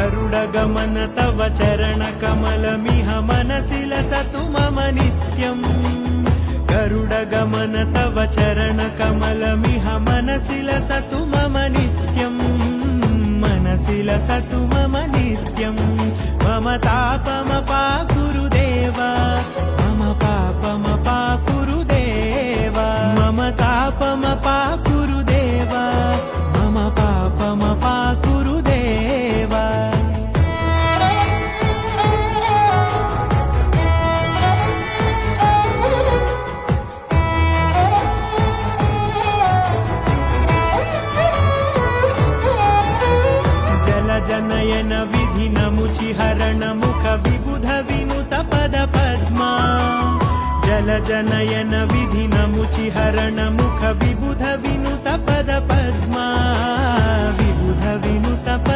गरुडगमन तव चरणकमलमिह मनसि लसतु मम नित्यम् गरुडगमन तव चरणकमलमिह मनसि लसतु मम नित्यम् मनसि लसतु मम नित्यम् मम तापमपाकुरु देव मम पापमपाकुरु देव मम तापमपाकुरु देव मम पापमपाकुरु देव जनयन विधि नमुचि हरण मुख विबुध विनुत पद पद्मा जल जनयन विधि नमुचि हरण मुख विबुध विनुत पद पद्मा विबुध विनुत पद